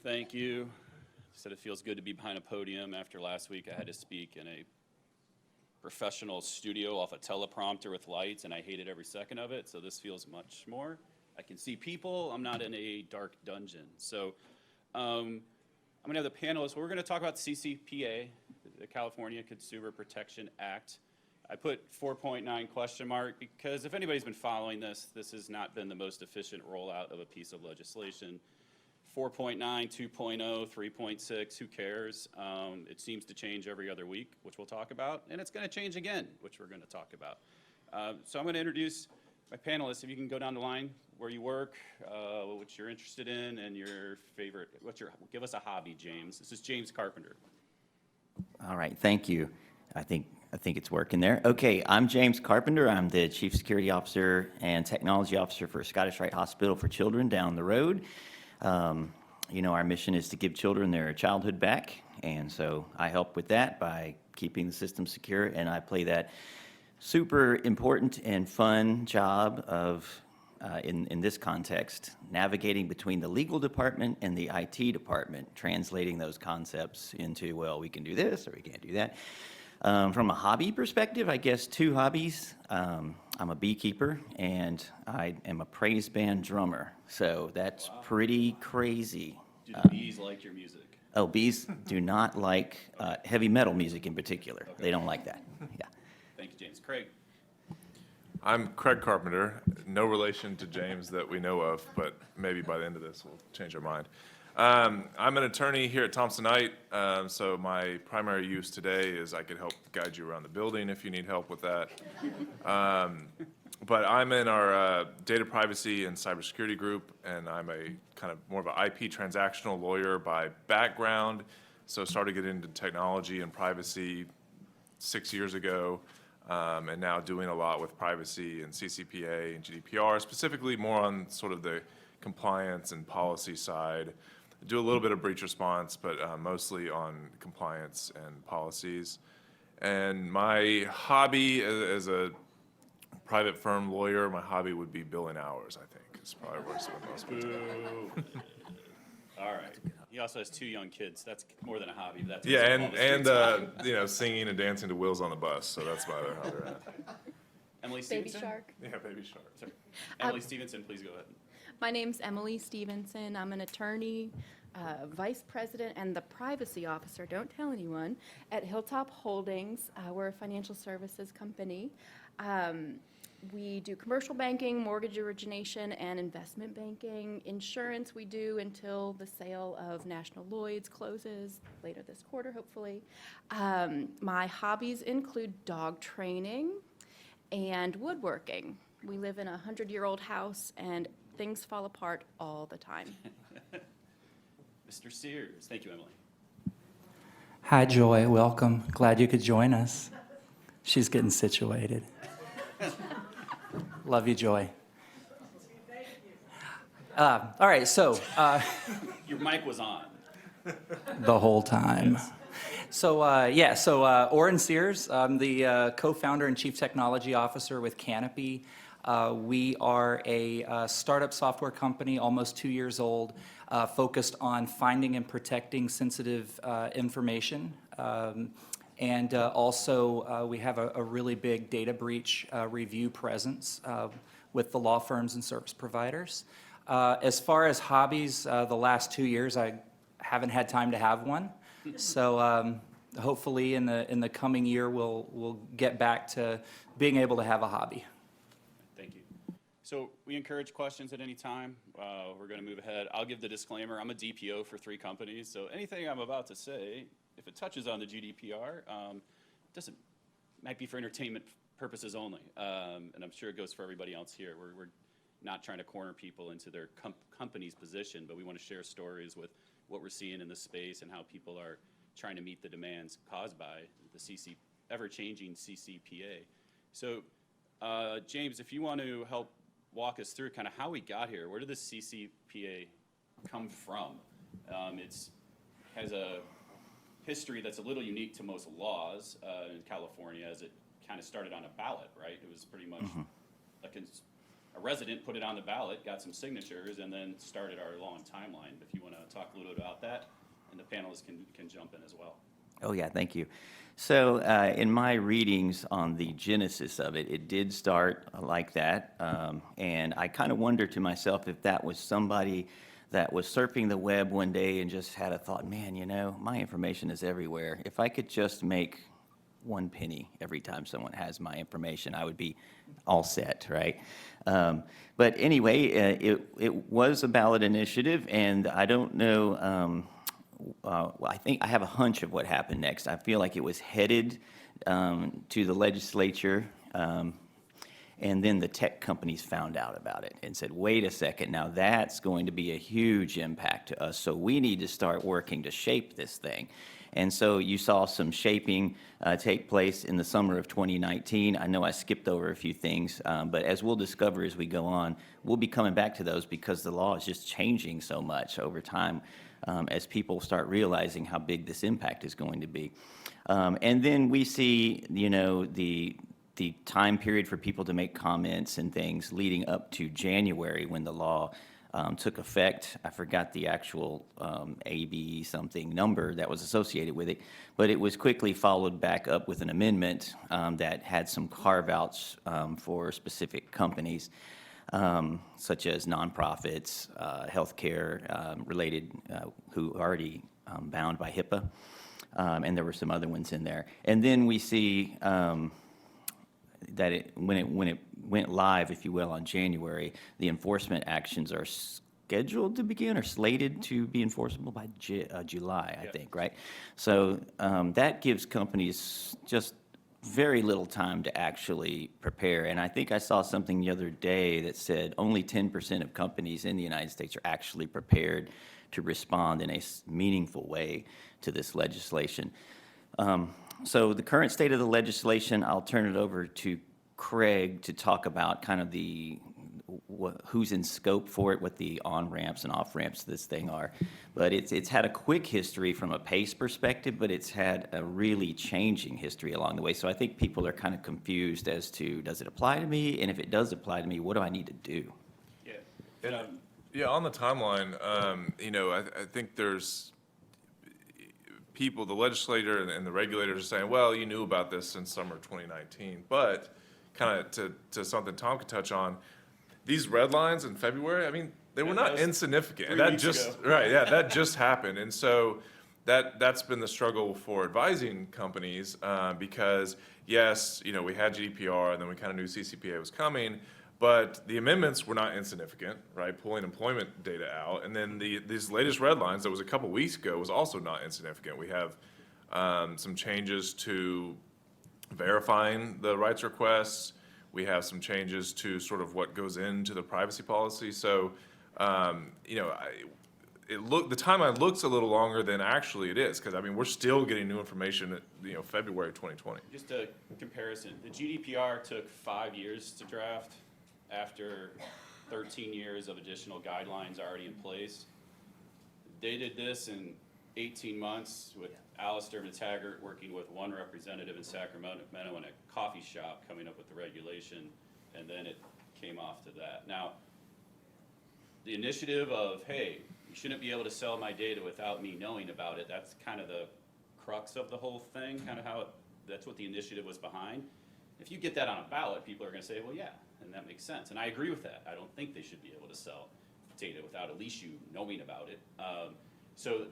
Thank you. Said it feels good to be behind a podium. After last week, I had to speak in a professional studio off a teleprompter with lights, and I hated every second of it. So this feels much more. I can see people. I'm not in a dark dungeon. So I'm going to have the panelists. We're going to talk about the CCPA, the California Consumer Protection Act. I put 4.9 question mark because if anybody's been following this, this has not been the most efficient rollout of a piece of legislation. 4.9, 2.0, 3.6, who cares? It seems to change every other week, which we'll talk about, and it's going to change again, which we're going to talk about. So I'm going to introduce my panelists. If you can go down the line, where you work, what you're interested in, and your favorite. Give us a hobby, James. This is James Carpenter. All right, thank you. I think it's working there. Okay, I'm James Carpenter. I'm the Chief Security Officer and Technology Officer for Scottish Rite Hospital for Children down the road. Our mission is to give children their childhood back, and so I help with that by keeping the system secure, and I play that super important and fun job of, in this context, navigating between the legal department and the IT department, translating those concepts into, well, we can do this or we can't do that. From a hobby perspective, I guess 2 hobbies. I'm a beekeeper, and I am a praise band drummer, so that's pretty crazy. Do the bees like your music? Oh, bees do not like heavy metal music in particular. Okay. They don't like that. Yeah. Thank you, James. Craig? I'm Craig Carpenter, no relation to James that we know of, but maybe by the end of this we'll change our mind. I'm an attorney here at Thompson-Knight, so my primary use today is I could help guide you around the building if you need help with that. But I'm in our data privacy and cybersecurity group, and I'm a kind of more of an IP transactional lawyer by background, so started getting into technology and privacy 6 years ago, and now doing a lot with privacy and CCPA and GDPR, specifically more on sort of the compliance and policy side. Do a little bit of breach response, but mostly on compliance and policies. And my hobby as a private firm lawyer, my hobby would be billing hours, I think. Is probably what most people do. All right. He also has 2 young kids. That's more than a hobby. That's yeah, and singing and dancing to Wheels on the Bus. So that's my other hobby. Emily Stevenson? Baby Shark. Yeah, Baby Shark. Sorry. Emily Stevenson, please go ahead. My name's Emily Stevenson. I'm an attorney, vice president, and the privacy officer, don't tell anyone, at Hilltop Holdings. We're a financial services company. We do commercial banking, mortgage origination, and investment banking. Insurance we do until the sale of National Lloyd's closes later this quarter, hopefully. My hobbies include dog training and woodworking. We live in a 100-year-old house, and things fall apart all the time. Mr. Sears. Thank you, Emily. Hi, Joy. Welcome. Glad you could join us. She's getting situated. Love you, Joy. All right, so. Your mic was on. The whole time. Yes. Orrin Sears. I'm the co-founder and chief technology officer with Canopy. We are a startup software company, almost 2 years old, focused on finding and protecting sensitive information. Also, we have a really big data breach review presence with the law firms and service providers. As far as hobbies, the last 2 years, I haven't had time to have one. So hopefully in the coming year, we'll get back to being able to have a hobby. Thank you. So we encourage questions at any time. We're going to move ahead. I'll give the disclaimer. I'm a DPO for 3 companies, so anything I'm about to say, if it touches on the GDPR, might be for entertainment purposes only, and I'm sure it goes for everybody else here. We're not trying to corner people into their company's position, but we want to share stories with what we're seeing in the space and how people are trying to meet the demands caused by the ever-changing CCPA. So, James, if you want to help walk us through kind of how we got here, where did the CCPA come from? It has a history that's a little unique to most laws in California, as it kind of started on a ballot, right? It was pretty much a resident put it on the ballot, got some signatures, and then started our long timeline. If you want to talk a little bit about that, and the panelists can jump in as well. Oh, yeah, thank you. So in my readings on the genesis of it, it did start like that. And I kind of wonder to myself if that was somebody that was surfing the web one day and just had a thought, man, you know, my information is everywhere. If I could just make 1 penny every time someone has my information, I would be all set, right? But anyway, it was a ballot initiative, and I don't know, well, I think I have a hunch of what happened next. I feel like it was headed to the legislature, and then the tech companies found out about it and said, wait a second, now that's going to be a huge impact to us, so we need to start working to shape this thing. And so you saw some shaping take place in the summer of 2019. I know I skipped over a few things, but as we'll discover as we go on, we'll be coming back to those because the law is just changing so much over time as people start realizing how big this impact is going to be. And then we see, you know, the time period for people to make comments and things leading up to January when the law took effect. I forgot the actual AB something number that was associated with it, but it was quickly followed back up with an amendment that had some carve-outs for specific companies, such as nonprofits, healthcare related, who are already bound by HIPAA, and there were some other ones in there. And then we see that when it went live, if you will, on January, the enforcement actions are scheduled to begin or slated to be enforceable by July, I think, right? So that gives companies just very little time to actually prepare. And I think I saw something the other day that said only 10% of companies in the United States are actually prepared to respond in a meaningful way to this legislation. So the current state of the legislation, I'll turn it over to Craig to talk about kind of who's in scope for it, what the on-ramps and off-ramps to this thing are. But it's had a quick history from a pace perspective, but it's had a really changing history along the way. So I think people are kind of confused as to, does it apply to me? And if it does apply to me, what do I need to do? Yeah. And, yeah, on the timeline, you know, I think there's people, the legislator and the regulators are saying, well, you knew about this since summer 2019. But kind of to something Tom could touch on, these red lines in February, I mean, they were not insignificant. 3 That weeks just, ago. right, yeah, that just happened. And so that's been the struggle for advising companies because, yes, you know, we had GDPR and then we kind of knew CCPA was coming, but the amendments were not insignificant, right? Pulling employment data out. And then these latest red lines that was a couple weeks ago was also not insignificant. We have some changes to verifying the rights requests. We have some changes to sort of what goes into the privacy policy. So, you know, the timeline looks a little longer than actually it is, because I mean, we're still getting new information at, you know, February 2020. Just a comparison, the GDPR took 5 years to draft after 13 years of additional guidelines already in place. They did this in 18 months with Alistair McTaggart working with one representative in Sacramento in a coffee shop coming up with the regulation, and then it came off to that. Now, the initiative of, hey, you shouldn't be able to sell my data without me knowing about it, that's kind of the crux of the whole thing, kind of how that's what the initiative was behind. If you get that on a ballot, people are going to say, well, yeah, and that makes sense. And I agree with that. I don't think they should be able to sell data without at least you knowing about it. So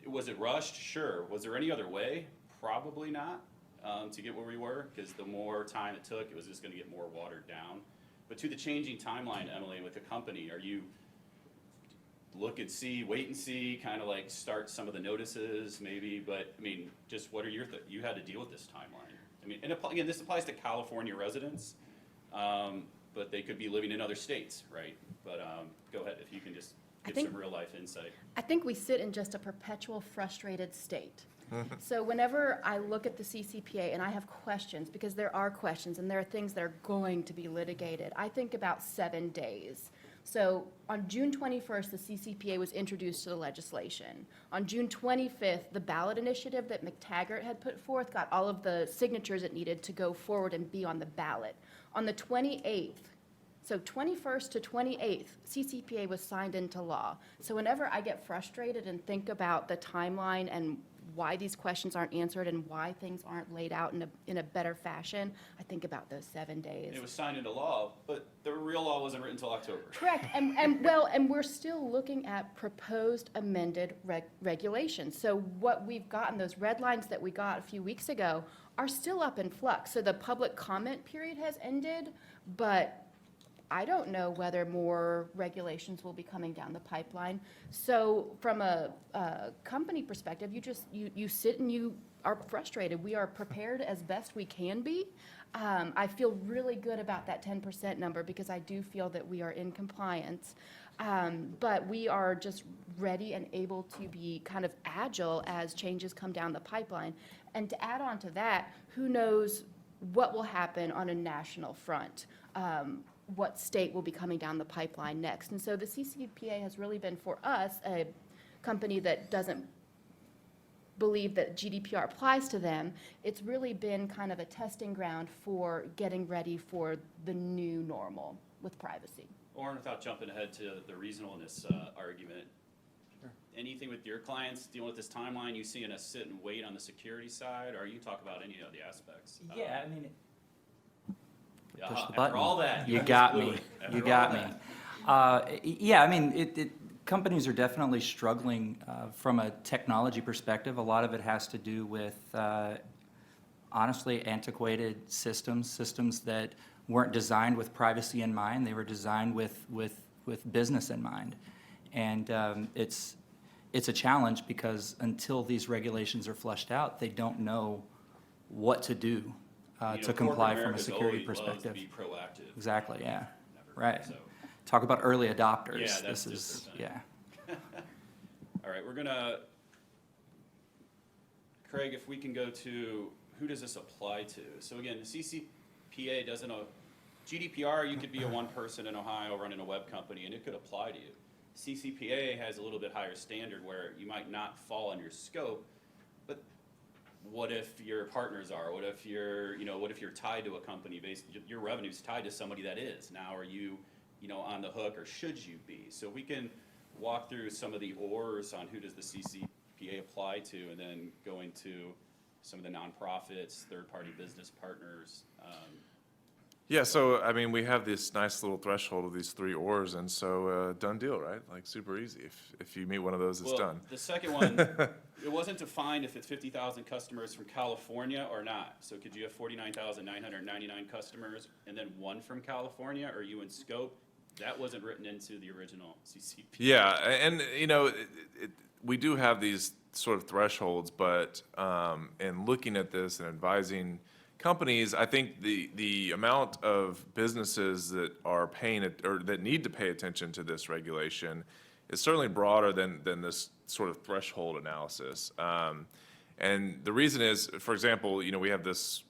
was it rushed? Sure. Was there any other way? Probably not, to get where we were, because the more time it took, it was just going to get more watered down. But to the changing timeline, Emily, with the company, are you look and see, wait and see, kind of like start some of the notices maybe, but I mean, just what are your, you had to deal with this timeline. I mean, and again, this applies to California residents, but they could be living in other states, right? But go ahead, if you can just give some real life insight. I think we sit in just a perpetual frustrated state. So whenever I look at the CCPA and I have questions, because there are questions and there are things that are going to be litigated, I think about 7 days. So on June 21st, the CCPA was introduced to the legislation. On June 25th, the ballot initiative that McTaggart had put forth got all of the signatures it needed to go forward and be on the ballot. On the 28th, So 21st to 28th, CCPA was signed into law. So whenever I get frustrated and think about the timeline and why these questions aren't answered and why things aren't laid out in a better fashion, I think about those 7 days. It was signed into law, but the real law wasn't written until October. Correct, and we're still looking at proposed amended regulations. So what we've gotten, those red lines that we got a few weeks ago, are still up in flux. So the public comment period has ended, but I don't know whether more regulations will be coming down the pipeline. So from a company perspective, you sit and you are frustrated. We are prepared as best we can be. I feel really good about that 10% number because I do feel that we are in compliance. But we are just ready and able to be kind of agile as changes come down the pipeline. And to add on to that, who knows what will happen on a national front? What state will be coming down the pipeline next. And so the CCPA has really been, for us, a company that doesn't believe that GDPR applies to them. It's really been kind of a testing ground for getting ready for the new normal with privacy. Lauren, without jumping ahead to the reasonableness argument, anything with your clients dealing with this timeline, you seeing us sit and wait on the security side, or you talk about any of the aspects? Yeah, I mean, Yeah, push the after button. all that, You just got blew me. it. After You all got that. me. Yeah, I mean, companies are definitely struggling from a technology perspective. A lot of it has to do with, honestly, antiquated systems that weren't designed with privacy in mind. They were designed with business in mind. And it's a challenge because until these regulations are flushed out, they don't know what to do You know, to comply corporate from a America's security always loves perspective. to be proactive. Exactly, yeah. Never, Right. so. Talk about early adopters. Yeah, that's This just is, the thing. yeah. All right, we're gonna, Craig, if we can go to, who does this apply to? So again, the CCPA doesn't, GDPR, you could be a one person in Ohio running a web company and it could apply to you. CCPA has a little bit higher standard where you might not fall under scope, but what if your partners are? What if you're, what if you're tied to a company based, your revenue's tied to somebody that is? Now are you, on the hook, or should you be? So we can walk through some of the ors on who does the CCPA apply to, and then go into some of the nonprofits, third-party business partners. Yeah, so, I mean, we have this nice little threshold of these 3 ors, and so, done deal, right? Like, super easy. If you meet one of those, it's Well, done. the second one, it wasn't defined if it's 50,000 customers from California or not. So could you have 49,999 customers and then one from California? Or are you in scope? That wasn't written into the original CCP. Yeah, and, we do have these sort of thresholds, but in looking at this and advising companies, I think the amount of businesses that are paying it, or that need to pay attention to this regulation is certainly broader than this sort of threshold analysis. And the reason is, for example, we have this,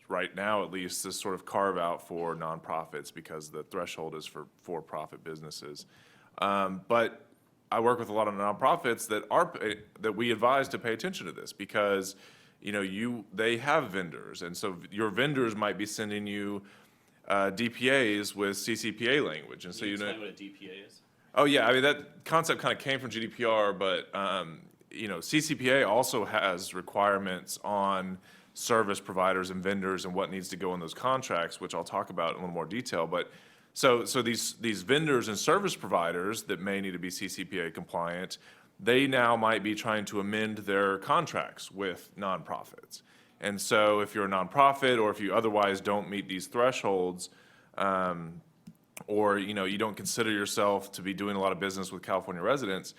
right now at least, this sort of carve out for nonprofits because the threshold is for for-profit businesses. But I work with a lot of nonprofits that we advise to pay attention to this because they have vendors, and so your vendors might be sending you DPAs with CCPA language, and so Can you explain what a DPA is? Oh yeah, I mean that concept kind of came from GDPR, but CCPA also has requirements on service providers and vendors and what needs to go in those contracts, which I'll talk about in a little more detail. But so these vendors and service providers that may need to be CCPA compliant, they now might be trying to amend their contracts with nonprofits. And so if you're a nonprofit, or if you otherwise don't meet these thresholds, or you don't consider yourself to be doing a lot of business with California residents,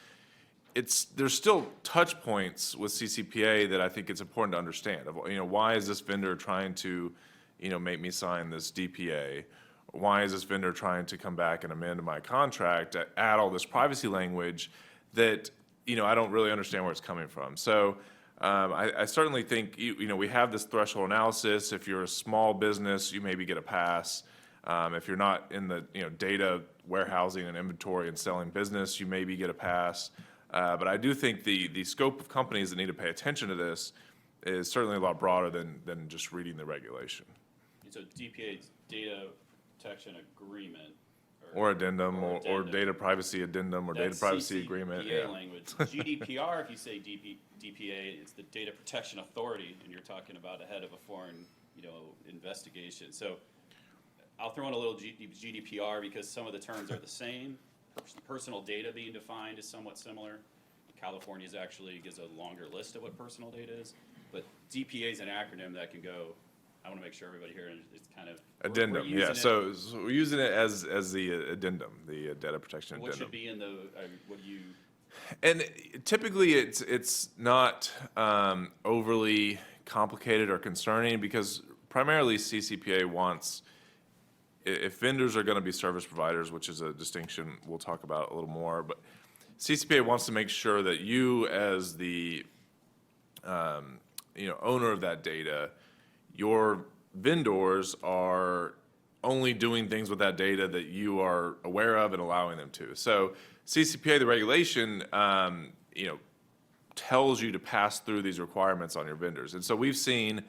there's still touch points with CCPA that I think it's important to understand. Why is this vendor trying to make me sign this DPA? Why is this vendor trying to come back and amend my contract, add all this privacy language that I don't really understand where it's coming from? So I certainly think we have this threshold analysis. If you're a small business, you maybe get a pass. If you're not in the data warehousing and inventory and selling business, you maybe get a pass. But I do think the scope of companies that need to pay attention to this is certainly a lot broader than just reading the regulation. So DPA, data protection agreement, Or addendum, or addendum. data privacy addendum, or data That's privacy agreement, CCPA yeah. language. GDPR, if you say DPA, it's the Data Protection Authority, and you're talking about a head of a foreign, investigation. So I'll throw in a little GDPR because some of the terms are the same. Personal data being defined is somewhat similar. California's actually gives a longer list of what personal data is, but DPA is an acronym that can go. I want to make sure everybody here is kind of we're Addendum, using yeah, it. so we're using it as the addendum, the data protection What addendum. should be in the what you? And typically, it's not overly complicated or concerning, because primarily CCPA wants, if vendors are going to be service providers, which is a distinction we'll talk about a little more, but CCPA wants to make sure that you, as the owner of that data, your vendors are only doing things with that data that you are aware of and allowing them to. So CCPA, the regulation, tells you to pass through these requirements on your vendors. And so we've seen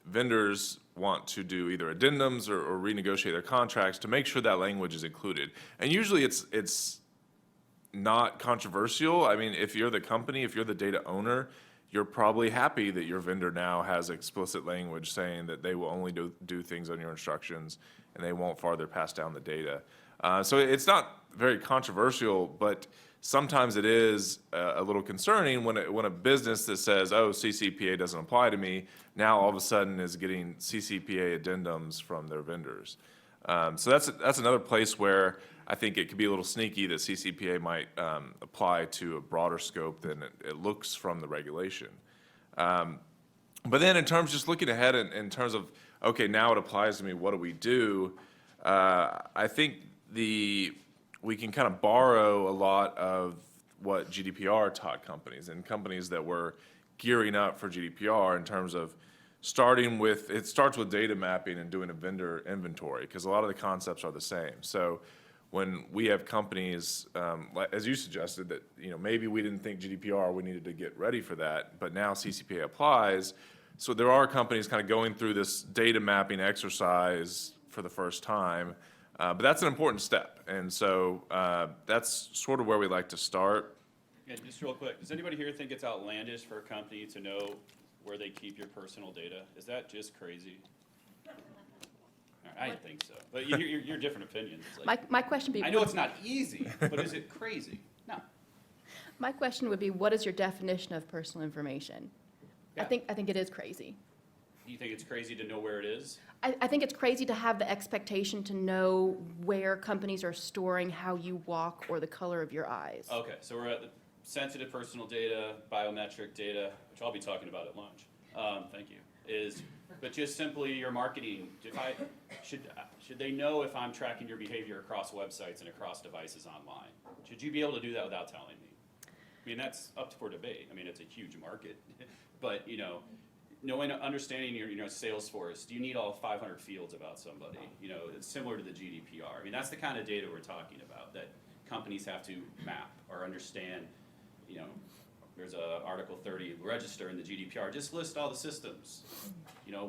vendors want to do either addendums or renegotiate their contracts to make sure that language is included. And usually it's not controversial. I mean, if you're the company, if you're the data owner, you're probably happy that your vendor now has explicit language saying that they will only do things on your instructions and they won't farther pass down the data. So it's not very controversial, but sometimes it is a little concerning when a business that says, oh, CCPA doesn't apply to me, now all of a sudden is getting CCPA addendums from their vendors. So that's another place where I think it could be a little sneaky that CCPA might apply to a broader scope than it looks from the regulation. But then in terms, just looking ahead in terms of, okay, now it applies to me, what do we do? I think we can kind of borrow a lot of what GDPR taught companies, and companies that were gearing up for GDPR in terms of it starts with data mapping and doing a vendor inventory, because a lot of the concepts are the same. So when we have companies, as you suggested, that maybe we didn't think GDPR, we needed to get ready for that, but now CCPA applies. So there are companies kind of going through this data mapping exercise for the first time, but that's an important step. And so that's sort of where we like to start. Yeah, just real quick, does anybody here think it's outlandish for a company to know where they keep your personal data? Is that just crazy? I didn't think so, but you're different opinions. Like, My question would be. I know it's not easy, but is it crazy? No. My question would be, what is your definition of personal information? I Yeah. think it is crazy. Do you think it's crazy to know where it is? I think it's crazy to have the expectation to know where companies are storing how you walk or the color of your eyes. Okay, so we're at the sensitive personal data, biometric data, which I'll be talking about at lunch. Thank you. But just simply your marketing. Should they know if I'm tracking your behavior across websites and across devices online? Should you be able to do that without telling me? I mean, that's up for debate. I mean, it's a huge market, but knowing, understanding your sales force, do you need all 500 fields about somebody? It's similar to the GDPR. I mean, that's the kind of data we're talking about that companies have to map or understand. There's a Article 30 register in the GDPR. Just list all the systems.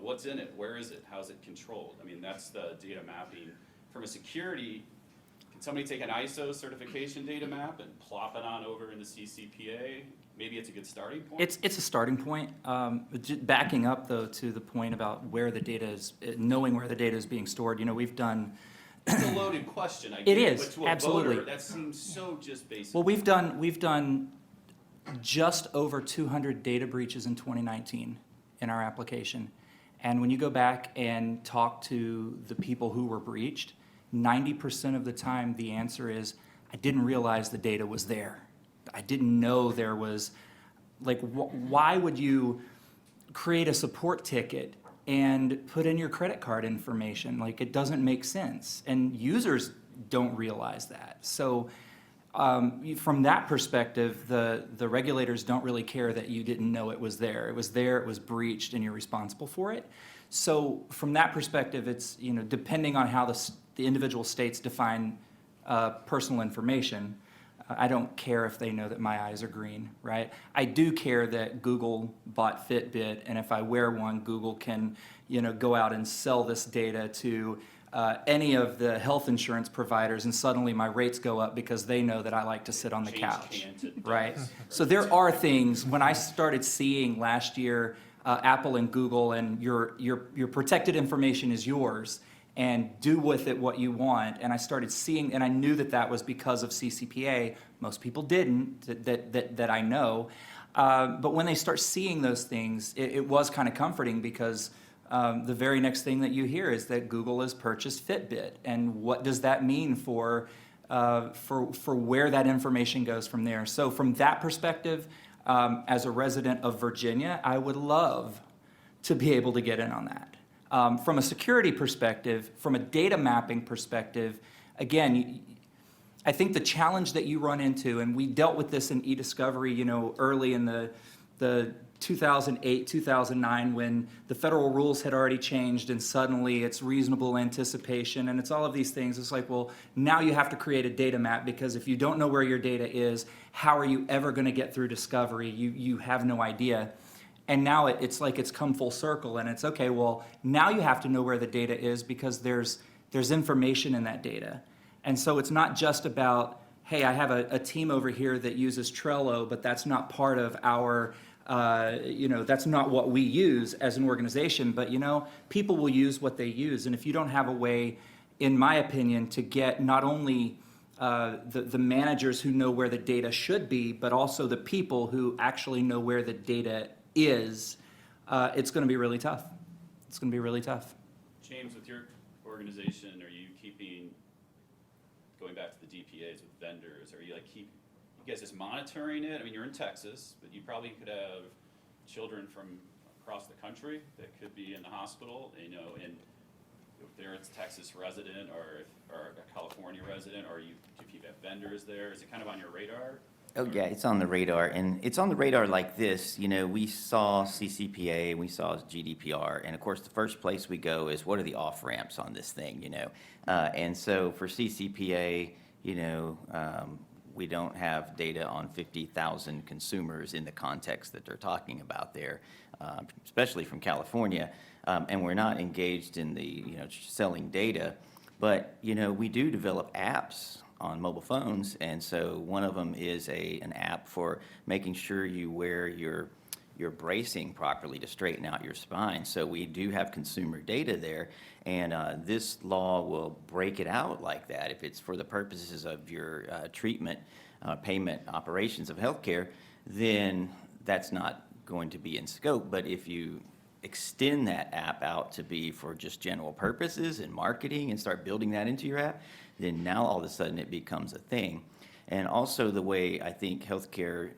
What's in it? Where is it? How's it controlled? I mean, that's the data mapping. From a security, can somebody take an ISO certification data map and plop it on over into CCPA? Maybe it's a good starting point. It's a starting point. Backing up though to the point about where the data is, knowing where the data is being stored. We've done. It's a loaded question. I It get is, but to a absolutely. voter, that seems so just basic. Well, we've done just over 200 data breaches in 2019 in our application. And when you go back and talk to the people who were breached, 90% of the time the answer is, I didn't realize the data was there. I didn't know there was, why would you create a support ticket and put in your credit card information? It doesn't make sense. And users don't realize that. So from that perspective, the regulators don't really care that you didn't know it was there. It was there, it was breached, and you're responsible for it. So from that perspective, it's, depending on how the individual states define personal information, I don't care if they know that my eyes are green, right? I do care that Google bought Fitbit, and if I wear one, Google can, go out and sell this data to any of the health insurance providers, and suddenly my rates go up because they know that I like to sit on the Change couch. can to Right? does. So there are things, when I started seeing last year, Apple and Google and your protected information is yours, and do with it what you want, and I started seeing, and I knew that that was because of CCPA. Most people didn't, that I know. But when they start seeing those things, it was kind of comforting, because the very next thing that you hear is that Google has purchased Fitbit, and what does that mean for where that information goes from there? So from that perspective, as a resident of Virginia, I would love to be able to get in on that. From a security perspective, from a data mapping perspective, again, I think the challenge that you run into, and we dealt with this in e-discovery, early in the 2008, 2009, when the federal rules had already changed, and suddenly it's reasonable anticipation, and it's all of these things. It's like, well, now you have to create a data map, because if you don't know where your data is, how are you ever going to get through discovery? You have no idea. And now it's like it's come full circle, and it's okay, well, now you have to know where the data is, because there's information in that data. And so it's not just about, hey, I have a team over here that uses Trello, but that's not part of our, that's not what we use as an organization. But, people will use what they use. And if you don't have a way, in my opinion, to get not only the managers who know where the data should be, but also the people who actually know where the data is, it's going to be really tough. It's going to be really tough. James, with your organization, are you keeping, going back to the DPAs with vendors, are you you guys just monitoring it? I mean, you're in Texas, but you probably could have children from across the country that could be in the hospital, and if they're a Texas resident or a California resident, or if you have vendors there, is it kind of on your radar? Oh, yeah, it's on the radar, and it's on the radar like this. We saw CCPA, we saw GDPR, and of course, the first place we go is, what are the off-ramps on this thing, And so for CCPA, we don't have data on 50,000 consumers in the context that they're talking about there, especially from California, and we're not engaged in the, selling data, but, we do develop apps on mobile phones, and so one of them is an app for making sure you wear your bracing properly to straighten out your spine. So we do have consumer data there, and this law will break it out like that. If it's for the purposes of your treatment, payment operations of healthcare, then that's not going to be in scope. But if you extend that app out to be for just general purposes and marketing and start building that into your app, then now all of a sudden it becomes a thing. And also the way I think healthcare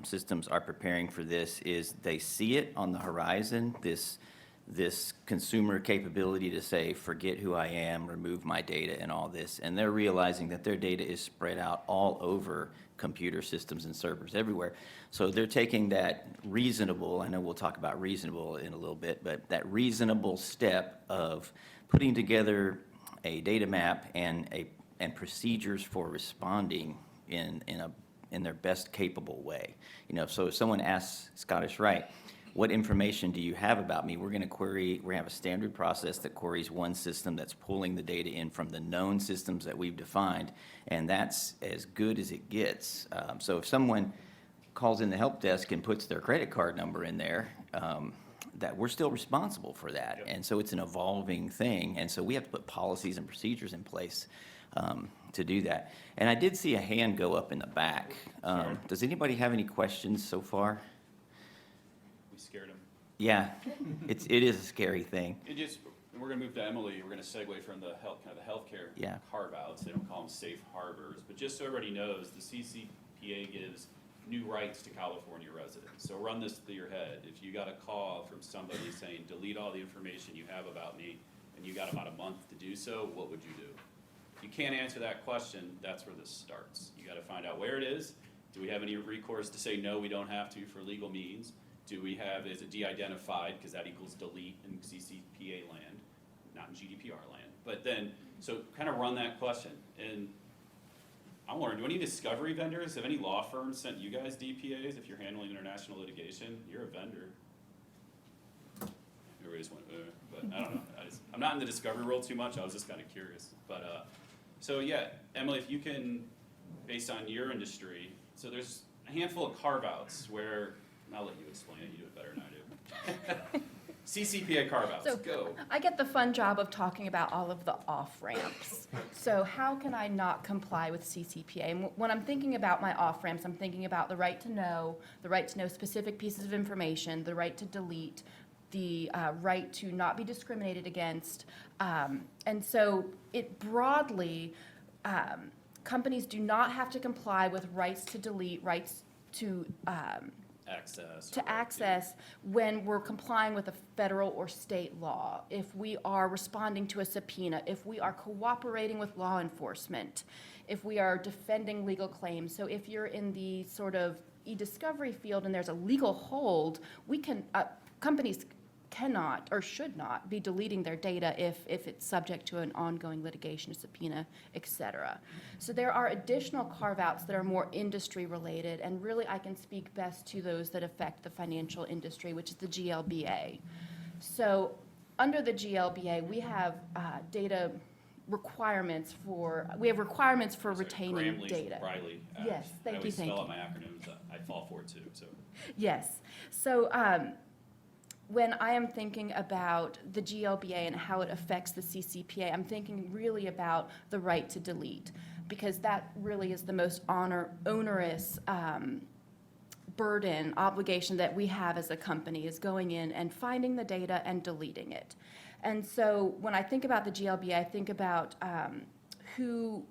systems are preparing for this is they see it on the horizon, this consumer capability to say, forget who I am, remove my data and all this. And they're realizing that their data is spread out all over computer systems and servers everywhere. So they're taking that reasonable, I know we'll talk about reasonable in a little bit, but that reasonable step of putting together a data map and procedures for responding in their best capable way. So if someone asks Scottish Rite, what information do you have about me? We're going to have a standard process that queries one system that's pulling the data in from the known systems that we've defined, and that's as good as it gets. So if someone calls in the help desk and puts their credit card number in there, that we're still responsible for that. Yep. And so it's an evolving thing, and so we have to put policies and procedures in place to do that. And I did see a hand go up in the back. Sure. Does anybody have any questions so far? We scared them. Yeah, it is a scary thing. We're going to move to Emily. We're going to segue from the healthcare carve-outs. They don't call them safe harbors, but just so everybody knows, the CCPA gives new rights to California residents. So run this through your head. If you got a call from somebody saying, delete all the information you have about me, and you got about a month to do so, what would you do? If you can't answer that question, that's where this starts. You got to find out where it is. Do we have any recourse to say, no, we don't have to for legal means? Is it de-identified, because that equals delete in CCPA land, not in GDPR land. But then, so kind of run that question. And I'm wondering, do any discovery vendors, have any law firms sent you guys DPAs if you're handling international litigation? You're a vendor. Everybody just went, but I don't know. I'm not in the discovery world too much, I was just kind of curious. But, so yeah, Emily, if you can, based on your industry, so there's a handful of carve-outs where, and I'll let you explain it, you do it better than I do. CCPA carve-outs, So go. I get the fun job of talking about all of the off-ramps. So how can I not comply with CCPA? And when I'm thinking about my off-ramps, I'm thinking about the right to know specific pieces of information, the right to delete, the right to not be discriminated against. And so it broadly, companies do not have to comply with rights to delete, rights to access when we're complying with a federal or state law, if we are responding to a subpoena, if we are cooperating with law enforcement, if we are defending legal claims. So if you're in the sort of e-discovery field and there's a legal hold, companies cannot or should not be deleting their data if it's subject to an ongoing litigation, a subpoena, et cetera. So there are additional carve-outs that are more industry-related, and really I can speak best to those that affect the financial industry, which is the GLBA. So under the GLBA, we have data requirements for retaining Gramley's data. Riley Act. Yes, thank you, I always thank spell you. out my acronyms, I fall for it too, so. Yes. So when I am thinking about the GLBA and how it affects the CCPA, I'm thinking really about the right to delete, because that really is the most onerous burden, obligation that we have as a company, is going in and finding the data and deleting it. And so when I think about the GLBA, I think about who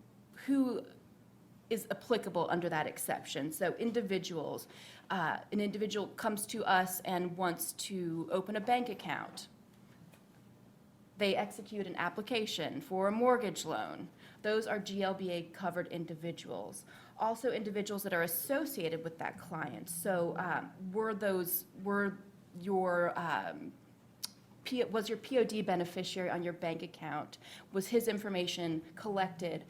is applicable under that exception. So individuals, an individual comes to us and wants to open a bank account. They execute an application for a mortgage loan. Those are GLBA covered individuals. Also individuals that are associated with that client. So was your POD beneficiary on your bank account? Was his information collected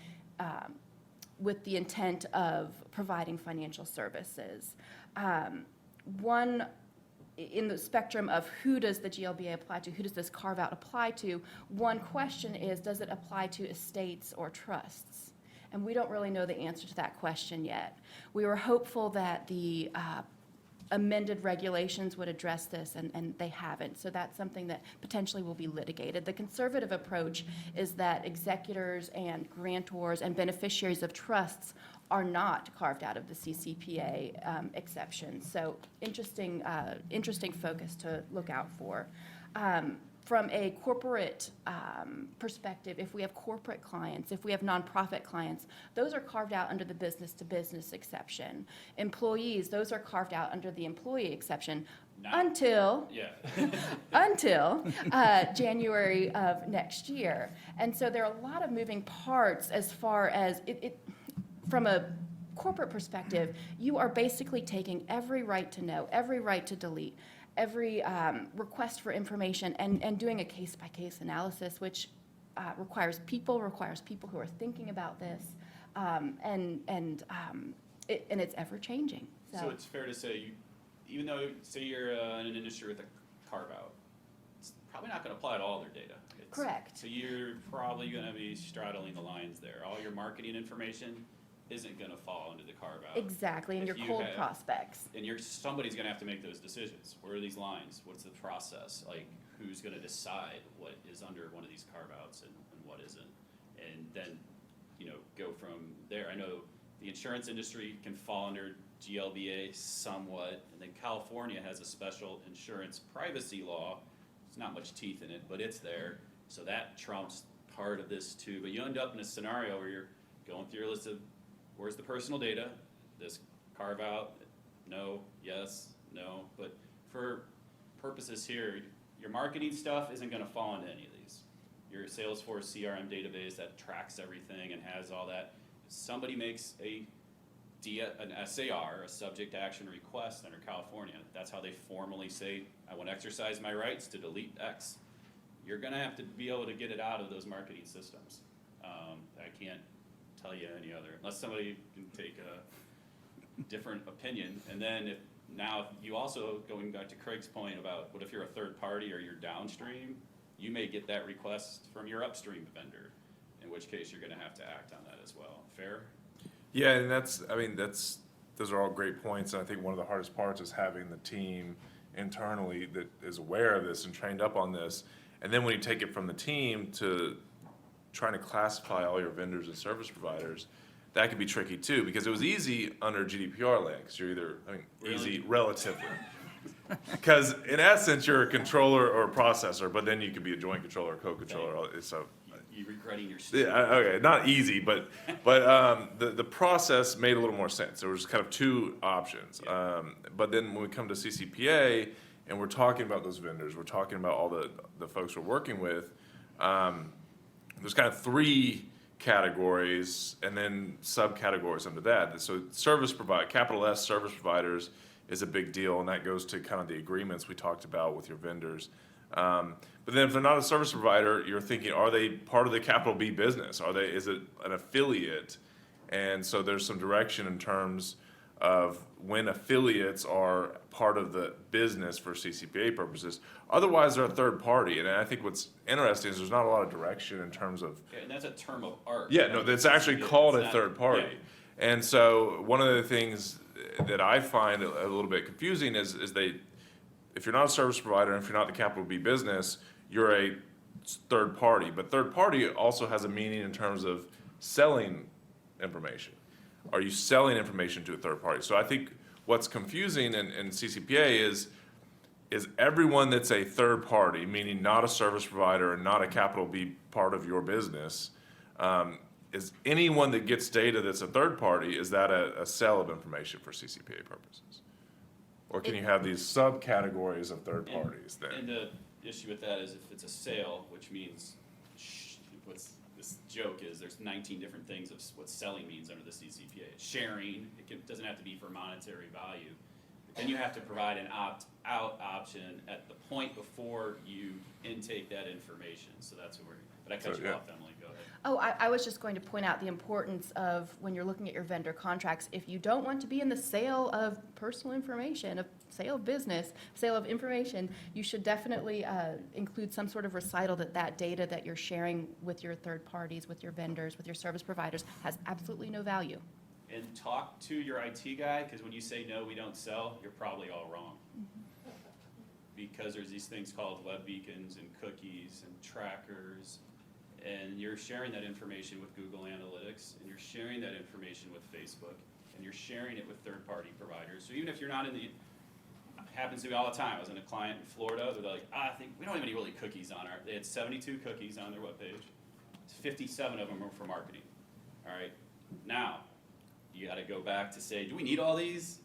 with the intent of providing financial services? One, in the spectrum of who does the GLBA apply to, who does this carve-out apply to, one question is, does it apply to estates or trusts? And we don't really know the answer to that question yet. We were hopeful that the amended regulations would address this, and they haven't. So that's something that potentially will be litigated. The conservative approach is that executors and grantors and beneficiaries of trusts are not carved out of the CCPA exception. So interesting focus to look out for. From a corporate perspective, if we have corporate clients, if we have nonprofit clients, those are carved out under the business-to-business exception. Employees, those are carved out under the employee exception until January of next year. And so there are a lot of moving parts as far as from a corporate perspective. You are basically taking every right to know, every right to delete, every request for information and doing a case-by-case analysis, which requires people who are thinking about this, and it's ever-changing. So it's fair to say, even though, say you're in an industry with a carve-out, it's probably not going to apply to all their data. Correct. So you're probably going to be straddling the lines there. All your marketing information isn't going to fall into the carve-out. Exactly, and your cold prospects. And somebody's going to have to make those decisions. Where are these lines? What's the process? Like, who's going to decide what is under one of these carve-outs and what isn't? And then, go from there. I know the insurance industry can fall under GLBA somewhat, and then California has a special insurance privacy law. There's not much teeth in it, but it's there. So that trumps part of this too. But you end up in a scenario where you're going through your list of where's the personal data, this carve out, no, yes, no. But for purposes here, your marketing stuff isn't going to fall into any of these. Your Salesforce CRM database that tracks everything and has all that. If somebody makes an SAR, a subject action request under California, that's how they formally say, I want to exercise my rights to delete X. You're going to have to be able to get it out of those marketing systems. I can't tell you any other, unless somebody can take a different opinion. And then if you also, going back to Craig's point about what if you're a third party or you're downstream, you may get that request from your upstream vendor, in which case you're gonna have to act on that as well. Fair? Yeah, and those are all great points, and I think one of the hardest parts is having the team internally that is aware of this and trained up on this. And then when you take it from the team to trying to classify all your vendors and service providers, that could be tricky too, because it was easy under GDPR land, because you're either, easy relatively. Because in essence, you're a controller or a processor, but then you could be a joint controller or co-controller, so. You regretting your Yeah, okay, not easy, but the process made a little more sense. There was kind of two options. But then when we come to CCPA and we're talking about those vendors, we're talking about all the folks we're working with, there's kind of three categories and then subcategories under that. So capital S service providers is a big deal, and that goes to kind of the agreements we talked about with your vendors. But then if they're not a service provider, you're thinking, are they part of the capital B business? Is it an affiliate? And so there's some direction in terms of when affiliates are part of the business for CCPA purposes. Otherwise, they're a third party. And I think what's interesting is there's not a lot of direction in terms of. Okay, and that's a term of art. Yeah, no, that's actually called a third party. Yeah. And so one of the things that I find a little bit confusing is if you're not a service provider, and if you're not the capital B business, you're a third party. But third party also has a meaning in terms of selling information. Are you selling information to a third party? So I think what's confusing in CCPA is everyone that's a third party, meaning not a service provider and not a capital B part of your business, is anyone that gets data that's a third party, is that a sale of information for CCPA purposes? Or can you have these subcategories of third parties then? And the issue with that is if it's a sale, which means, this joke is there's 19 different things of what selling means under the CCPA. Sharing, doesn't have to be for monetary value. Then you have to provide an opt-out option at the point before you intake that information. So that's where, but I cut you off, Emily, go ahead. Oh, I was just going to point out the importance of when you're looking at your vendor contracts, if you don't want to be in the sale of personal information, of sale of business, sale of information, you should definitely include some sort of recital that data that you're sharing with your third parties, with your vendors, with your service providers has absolutely no value. And talk to your IT guy, because when you say, no, we don't sell, you're probably all wrong. Because there's these things called web beacons and cookies and trackers, and you're sharing that information with Google Analytics, and you're sharing that information with Facebook, and you're sharing it with third-party providers. So even if you're not in the, happens to me all the time. I was in a client in Florida, they're like, I think we don't have any really cookies on they had 72 cookies on their webpage. 57 of them are for marketing. All right, now, you gotta go back to say, do we need all these?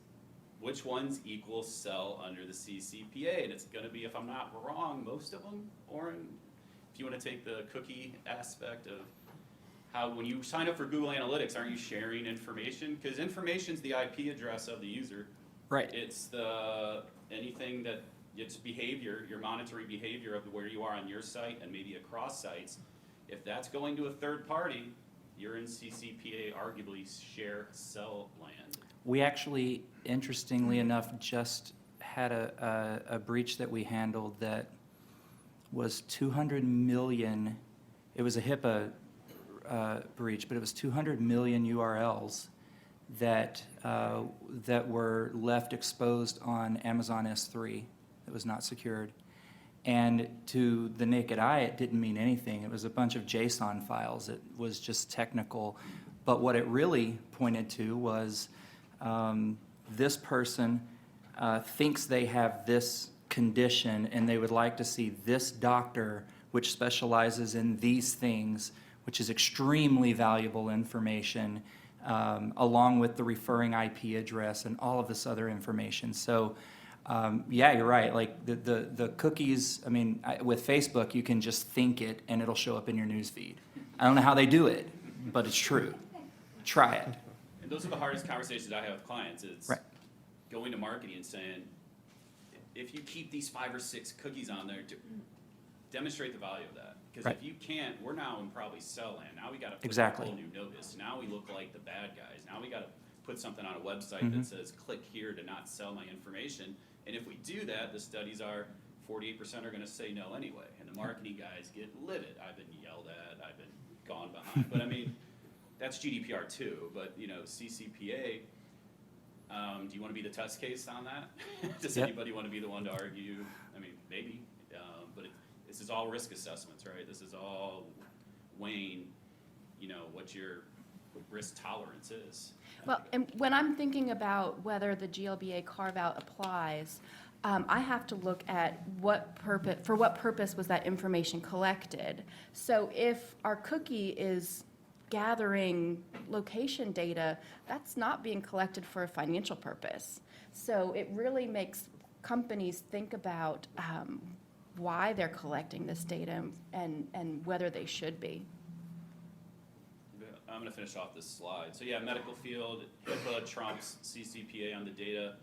Which ones equal sell under the CCPA? And it's gonna be, if I'm not wrong, most of them, or if you wanna take the cookie aspect of how, when you sign up for Google Analytics, aren't you sharing information? Because information's the IP address of the user. Right. It's anything that, it's behavior, your monitoring behavior of where you are on your site and maybe across sites. If that's going to a third party, you're in CCPA arguably share sell land. We actually, interestingly enough, just had a breach that we handled that was 200 million, it was a HIPAA breach, but it was 200 million URLs that were left exposed on Amazon S3 that was not secured. And to the naked eye, it didn't mean anything. It was a bunch of JSON files. It was just technical. But what it really pointed to was this person thinks they have this condition and they would like to see this doctor, which specializes in these things, which is extremely valuable information, along with the referring IP address and all of this other information. So yeah, you're right. Like the cookies, I mean, with Facebook, you can just think it and it'll show up in your news feed. I don't know how they do it, but it's true. Try it. And those are the hardest conversations I have with clients. It's Right. going to marketing and saying, if you keep these 5 or 6 cookies on there, demonstrate the value of that. Because Right. if you can't, we're now in probably sell land. Now we got to put Exactly. a whole new notice. Now we look like the bad guys. Now we got to put something on a website that says, click here to not sell my information. And if we do that, the studies are 48% are gonna say no anyway, and the marketing guys get livid. I've been yelled at, I've been gone behind, but I mean, that's GDPR too, but, you know, CCPA, do you wanna be the test case on that? Does Yep. anybody wanna be the one to argue? I mean, maybe, but this is all risk assessments, right? This is all weighing, you know, what your risk tolerance is. Well, and when I'm thinking about whether the GLBA carve-out applies, I have to look at for what purpose was that information collected. So if our cookie is gathering location data, that's not being collected for a financial purpose. So it really makes companies think about why they're collecting this data and whether they should be. I'm gonna finish off this slide. So yeah, medical field, HIPAA trumps CCPA on the data.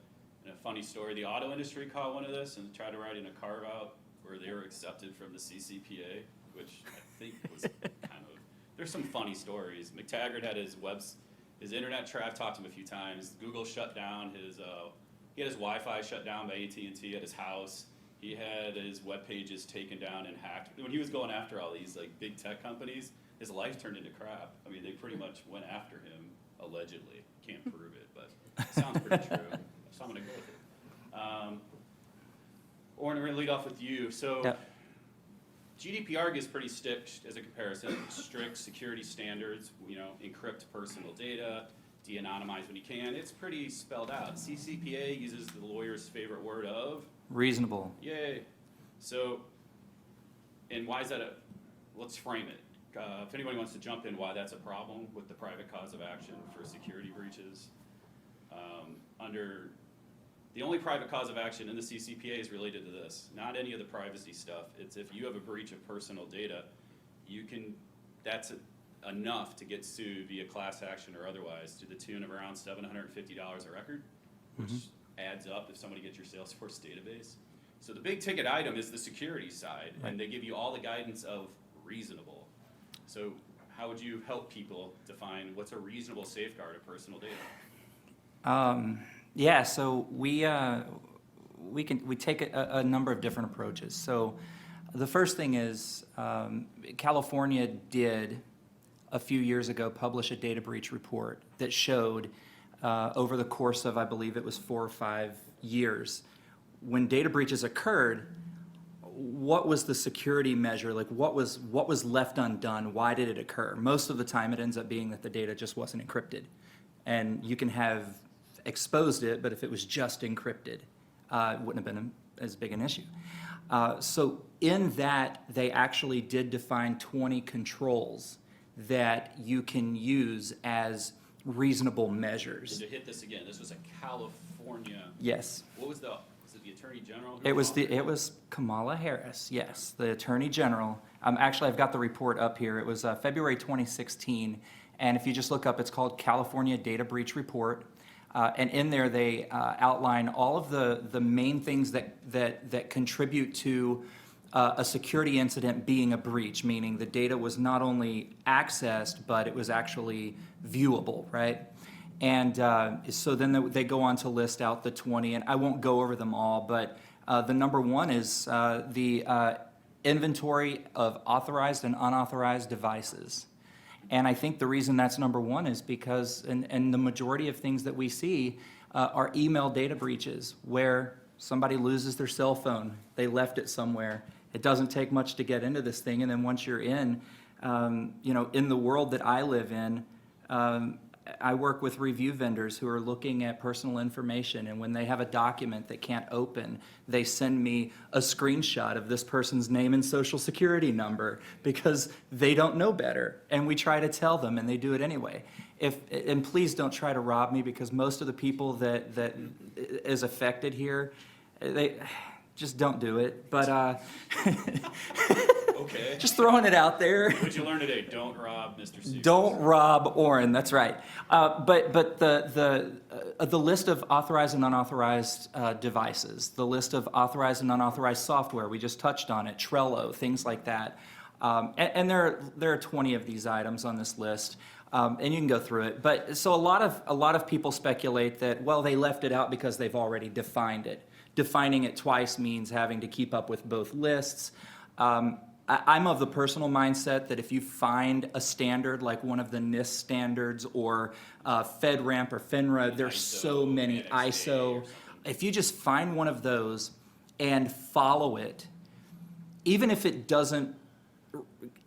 And a funny story, the auto industry caught one of this and tried to write in a carve-out where they were accepted from the CCPA, which I think was kind of, there's some funny stories. McTaggart had his internet I've talked to him a few times. Google shut down he had his Wi-Fi shut down by AT&T at his house. He had his web pages taken down and hacked. When he was going after all these like big tech companies, his life turned into crap. I mean, they pretty much went after him, allegedly. Can't prove it, but it sounds pretty true. So I'm gonna go with it. Oren, we're gonna lead off with you. So Yep. GDPR gives pretty strict, as a comparison, strict security standards, you know, encrypt personal data, de-anonymize when you can. It's pretty spelled out. CCPA uses the lawyer's favorite word of Reasonable. yay. So, and why is that let's frame it. If anybody wants to jump in why that's a problem with the private cause of action for security breaches. The only private cause of action in the CCPA is related to this, not any of the privacy stuff. It's if you have a breach of personal data, that's enough to get sued via class action or otherwise to the tune of around $750 a record, which adds up if somebody gets your Salesforce database. So the big ticket item is the security side, and they give you all the guidance of reasonable. So how would you help people define what's a reasonable safeguard of personal data? Yeah, so we take a number of different approaches. So the first thing is California did a few years ago publish a data breach report that showed over the course of, I believe it was 4 or 5 years, when data breaches occurred, what was the security measure? Like what was left undone? Why did it occur? Most of the time it ends up being that the data just wasn't encrypted. And you can have exposed it, but if it was just encrypted, it wouldn't have been as big an issue. So in that, they actually did define 20 controls that you can use as reasonable measures. To hit this again, this was a California. Yes. What was it the Attorney General? who It authored was Kamala Harris, yes, the Attorney General. Actually, I've got the report up here. It was February 2016, and if you just look up, it's called California Data Breach Report. And in there, they outline all of the main things that contribute to a security incident being a breach, meaning the data was not only accessed, but it was actually viewable, right? And so then they go on to list out the 20, and I won't go over them all, but the number one is the inventory of authorized and unauthorized devices. And I think the reason that's number one is because, and the majority of things that we see are email data breaches, where somebody loses their cell phone, they left it somewhere. It doesn't take much to get into this thing, and then once you're in, in the world that I live in, I work with review vendors who are looking at personal information, and when they have a document that can't open, they send me a screenshot of this person's name and social security number because they don't know better, and we try to tell them, and they do it anyway. And please don't try to rob me, because most of the people that is affected here, they just don't do it. But Okay. just throwing it out there. What'd you learn today? Don't rob Mr. Seuss. Don't rob Oren, that's right. But the list of authorized and unauthorized devices, the list of authorized and unauthorized software, we just touched on it, Trello, things like that. And there are 20 of these items on this list, and you can go through it. But so a lot of people speculate that, well, they left it out because they've already defined it. defining it twice means having to keep up with both lists. I'm of the personal mindset that if you find a standard like one of the NIST standards or FedRAMP or FINRA, there's so many ISO. If you just find one of those and follow it, even if it doesn't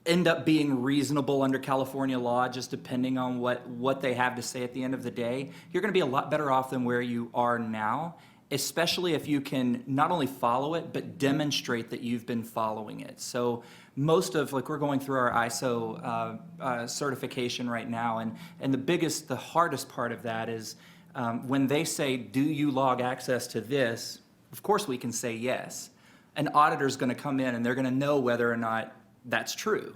end up being reasonable under California law, just depending on what they have to say at the end of the day, you're going to be a lot better off than where you are now, especially if you can not only follow it, but demonstrate that you've been following it. So most of, like, we're going through our ISO certification right now, and the hardest part of that is when they say, do you log access to this? Of course we can say yes. An auditor's going to come in and they're going to know whether or not that's true.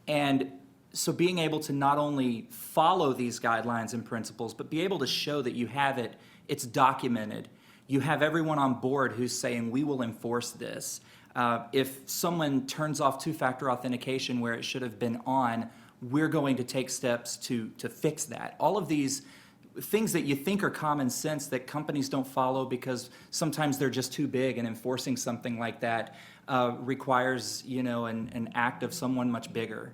And so being able to not only follow these guidelines and principles, but be able to show that you have it, it's documented. You have everyone on board who's saying, we will enforce this. If someone turns off two-factor authentication where it should have been on, we're going to take steps to fix that. All of these things that you think are common sense that companies don't follow because sometimes they're just too big, and enforcing something like that requires, an act of someone much bigger.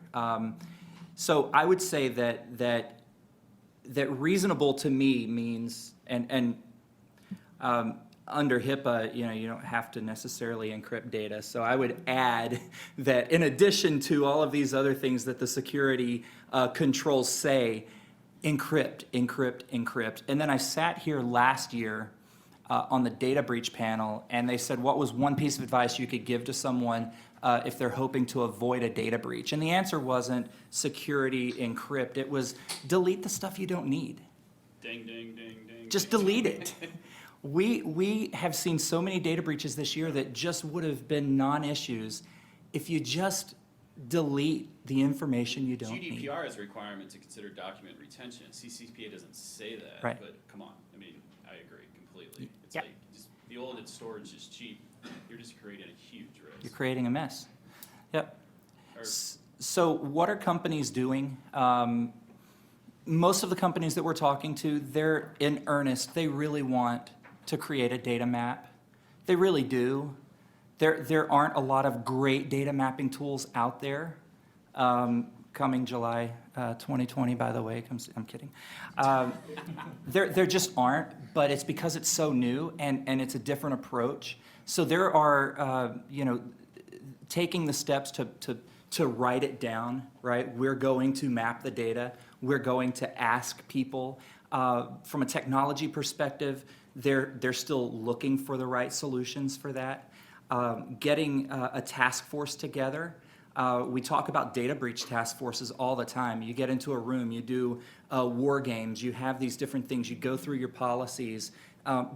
So I would say that reasonable to me means, under HIPAA, you don't have to necessarily encrypt data. So I would add that in addition to all of these other things that the security controls say, encrypt, encrypt, encrypt. And then I sat here last year on the data breach panel, and they said, what was one piece of advice you could give to someone if they're hoping to avoid a data breach? And the answer wasn't security, encrypt. It was delete the stuff you don't need. Ding, ding, ding, ding. Just delete it. We have seen so many data breaches this year that just would have been non-issues if you just delete the information you don't need. GDPR has a requirement to consider document retention. CCPA doesn't say that, Right. but come on. I mean, I agree completely. It's Yep. like just the old storage is cheap. You're just creating a huge risk. You're creating a mess. Yep. Or- So what are companies doing? Most of the companies that we're talking to, they're in earnest. They really want to create a data map. They really do. There aren't a lot of great data mapping tools out there. Coming July 2020, by the way, I'm kidding. There just aren't, but it's because it's so new and it's a different approach. So there are, taking the steps to write it down, right? We're going to map the data. We're going to ask people. From a technology perspective, they're still looking for the right solutions for that. Getting a task force together. We talk about data breach task forces all the time. You get into a room, you do war games, you have these different things, you go through your policies.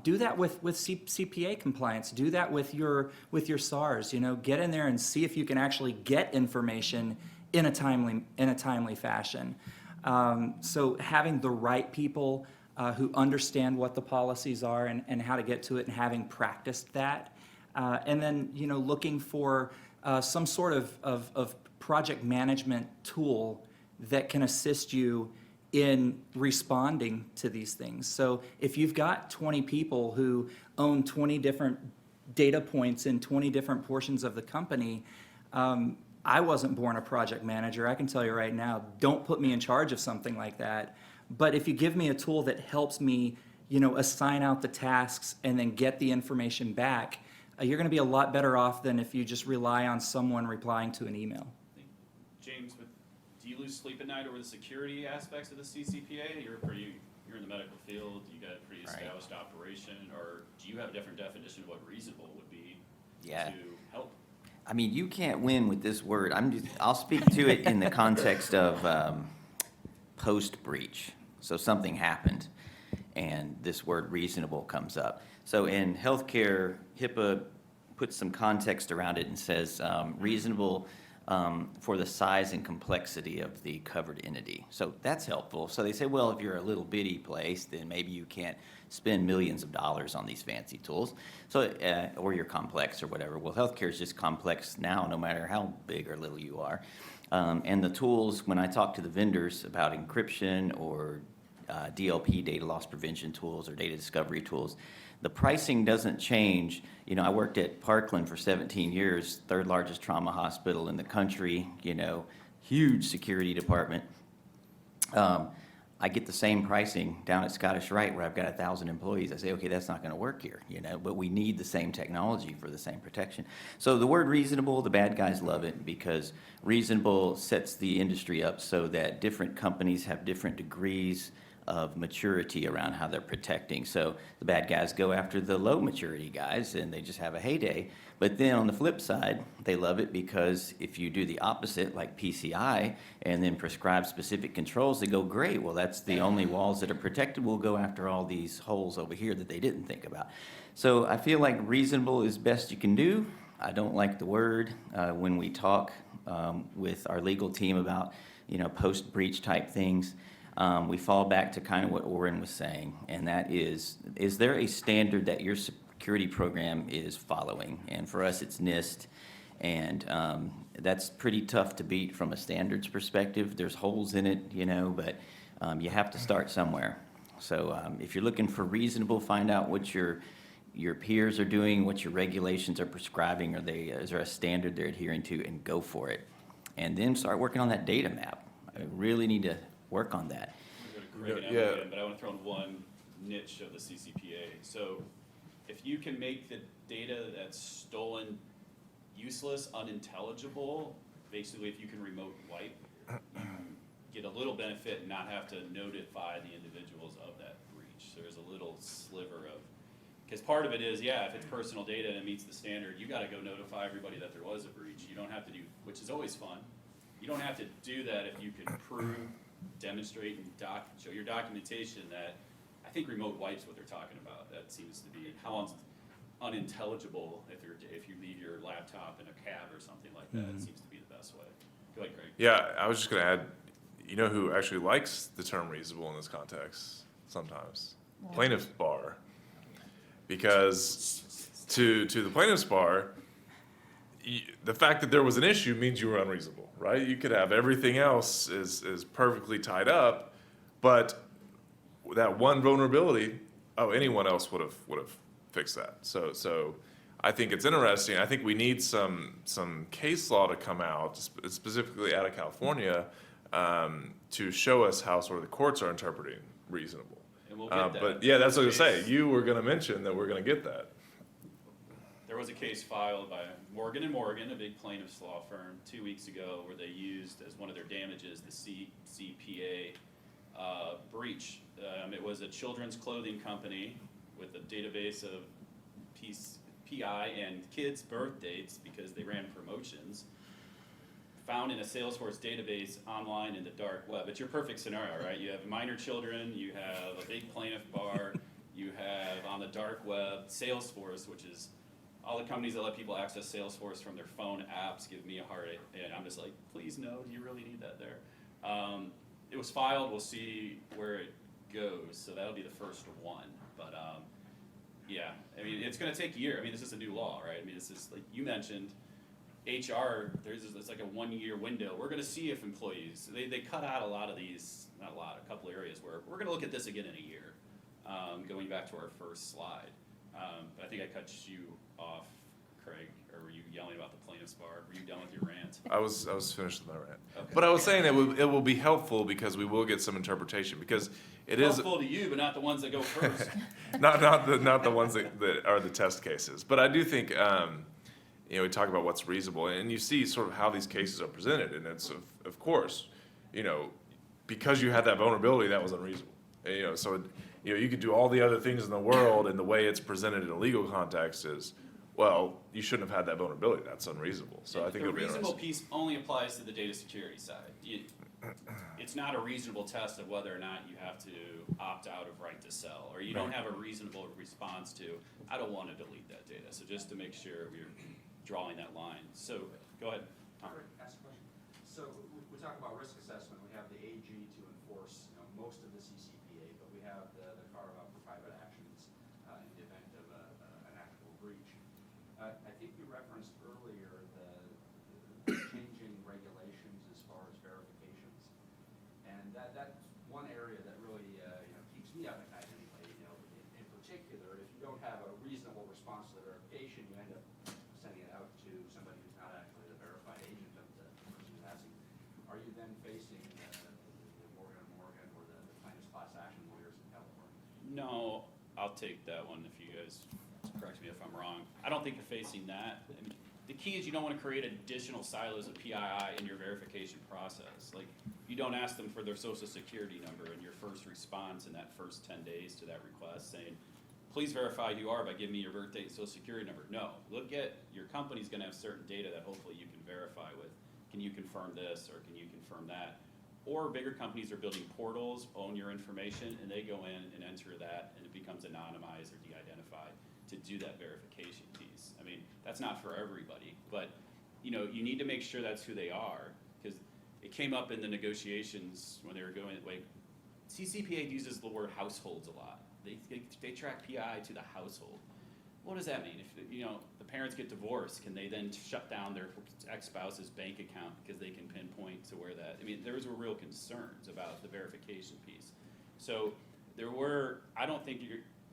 Do that with CCPA compliance. Do that with your SARs. Get in there and see if you can actually get information in a timely fashion. So having the right people who understand what the policies are and how to get to it, and having practiced that. And then, looking for some sort of project management tool that can assist you in responding to these things. So if you've got 20 people who own 20 different data points in 20 different portions of the company, I wasn't born a project manager. I can tell you right now, don't put me in charge of something like that. But if you give me a tool that helps me, assign out the tasks and then get the information back, you're going to be a lot better off than if you just rely on someone replying to an email. James, do you lose sleep at night over the security aspects of the CCPA? You're in the medical field, you got a pretty established operation, or do you have a different definition of what reasonable would be to help? I mean, you can't win with this word. I'll speak to it in the context of post-breach. So something happened, and this word reasonable comes up. So in healthcare, HIPAA puts some context around it and says reasonable for the size and complexity of the covered entity. So that's helpful. So they say, well, if you're a little bitty place, then maybe you can't spend millions of dollars on these fancy tools. So, or you're complex or whatever. Well, healthcare is just complex now, no matter how big or little you are. And the tools, when I talk to the vendors about encryption or DLP, data loss prevention tools, or data discovery tools. The pricing doesn't change. You know, I worked at Parkland for 17 years, third largest trauma hospital in the country, you know, huge security department. I get the same pricing down at Scottish Rite where I've got 1,000 employees. I say, okay, that's not gonna work here, you know, but we need the same technology for the same protection. So the word reasonable, the bad guys love it because reasonable sets the industry up so that different companies have different degrees of maturity around how they're protecting. So the bad guys go after the low maturity guys and they just have a heyday. But then on the flip side, they love it because if you do the opposite, like PCI, and then prescribe specific controls, they go, great, well, that's the only walls that are protected. We'll go after all these holes over here that they didn't think about. So I feel like reasonable is best you can do. I don't like the word when we talk with our legal team about, you know, post-breach type things. We fall back to kind of what Oren was saying, and that is there a standard that your security program is following? And for us, it's NIST, and that's pretty tough to beat from a standards perspective. There's holes in it, you know, but you have to start somewhere. So if you're looking for reasonable, find out what your peers are doing, what your regulations are prescribing, is there a standard they're adhering to, and go for it. And then start working on that data map. I really need to work on that. I'm gonna go to Craig and Emily again, but I want to throw in one niche of the CCPA. So if you can make the data that's stolen useless, unintelligible, basically if you can remote wipe, you get a little benefit and not have to notify the individuals of that breach. There's a little sliver of, because part of it is, yeah, if it's personal data and it meets the standard, you gotta go notify everybody that there was a breach. You don't have to do, which is always fun. You don't have to do that if you can prove, demonstrate, and show your documentation that, I think remote wipe's what they're talking about. That seems to be how unintelligible if you leave your laptop in a cab or something like that. It seems to be the best way. Go ahead, Craig. Yeah, I was just gonna add, you know who actually likes the term reasonable in this context sometimes? Plaintiff's bar. Because to the plaintiff's bar, the fact that there was an issue means you were unreasonable, right? You could have everything else is perfectly tied up, but that one vulnerability, anyone else would have fixed that. So I think it's interesting. I think we need some case law to come out, specifically out of California, to show us how sort of the courts are interpreting reasonable. And we'll get that. But yeah, that's what I was gonna say. You were gonna mention that we're gonna get that. There was a case filed by Morgan & Morgan, a big plaintiff's law firm, 2 weeks ago, where they used as one of their damages the CCPA breach. It was a children's clothing company with a database of PI and kids' birth dates because they ran promotions, found in a Salesforce database online in the dark web. It's your perfect scenario, right? You have minor children, you have a big plaintiff bar, you have on the dark web Salesforce, which is all the companies that let people access Salesforce from their phone apps give me a heartache, and I'm just like, please no, do you really need that there? It was filed, we'll see where it goes, so that'll be the first one, but yeah, I mean, it's gonna take a year. I mean, this is a new law, right? I mean, this is, like you mentioned, HR, it's like a 1 year window. We're gonna see if employees, they cut out a lot of these, not a lot, a couple areas where we're gonna look at this again in a year, going back to our first slide. But I think I cut you off, Craig, or were you yelling about the plaintiff's bar? Were you done with your rant? I was finished with my rant. Okay. But I was saying it will be helpful because we will get some interpretation because it is Helpful to you, but not the ones that go first. not the ones that are the test cases. But I do think you know, we talk about what's reasonable, and you see sort of how these cases are presented, and it's of course, you know, because you had that vulnerability, that was unreasonable. And, you know, so you know, you could do all the other things in the world, and the way it's presented in a legal context is, well, you shouldn't have had that vulnerability. That's unreasonable. So I think it'll be The reasonable interesting. piece only applies to the data security side. It's not a reasonable test of whether or not you have to opt out of right to sell, or you don't have a reasonable response to, I don't want to delete that data. So just to make sure we're drawing that line. So go ahead, Tom. Ask a question. So we talk about risk assessment. We have the AG to enforce, you know, most of the CCPA, but we have the carve out for private actions in the event of an actual breach. I think you referenced earlier the changing regulations as far as verifications, and that's one area that really No, I'll take that one if you guys correct me if I'm wrong. I don't think you're facing that. I mean, the key is you don't want to create additional silos of PII in your verification process. Like, you don't ask them for their social security number in your first response in that first 10 days to that request saying, please verify who you are by giving me your birth date and social security number. No, look at, your company's gonna have certain data that hopefully you can verify with. Can you confirm this or can you confirm that? Or bigger companies are building portals, own your information, and they go in and enter that, and it becomes anonymized or de-identified to do that verification piece. I mean, that's not for everybody, but, you know, you need to make sure that's who they are, because it came up in the negotiations when they were going, like, CCPA uses the word households a lot. They track PI to the household. What does that mean? If, you know, the parents get divorced, can they then shut down their ex-spouse's bank account because they can pinpoint to where that, I mean, there was real concerns about the verification piece. So there were, I don't think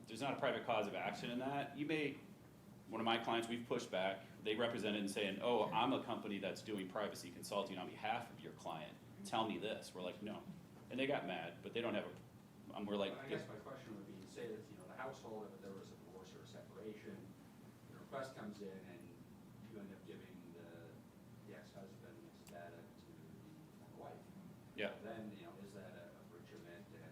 there's not a private cause of action in that. You may, one of my clients, we've pushed back, they represented and saying, oh, I'm a company that's doing privacy consulting on behalf of your client. Tell me this. We're like, no. And they got mad, but they don't have we're like. I guess my question would be, say that, you know, the household, if there was a divorce or a separation, the request comes in and you end up giving the ex-husband's data to the wife. Yeah. Then, you know, is that a breach of it, and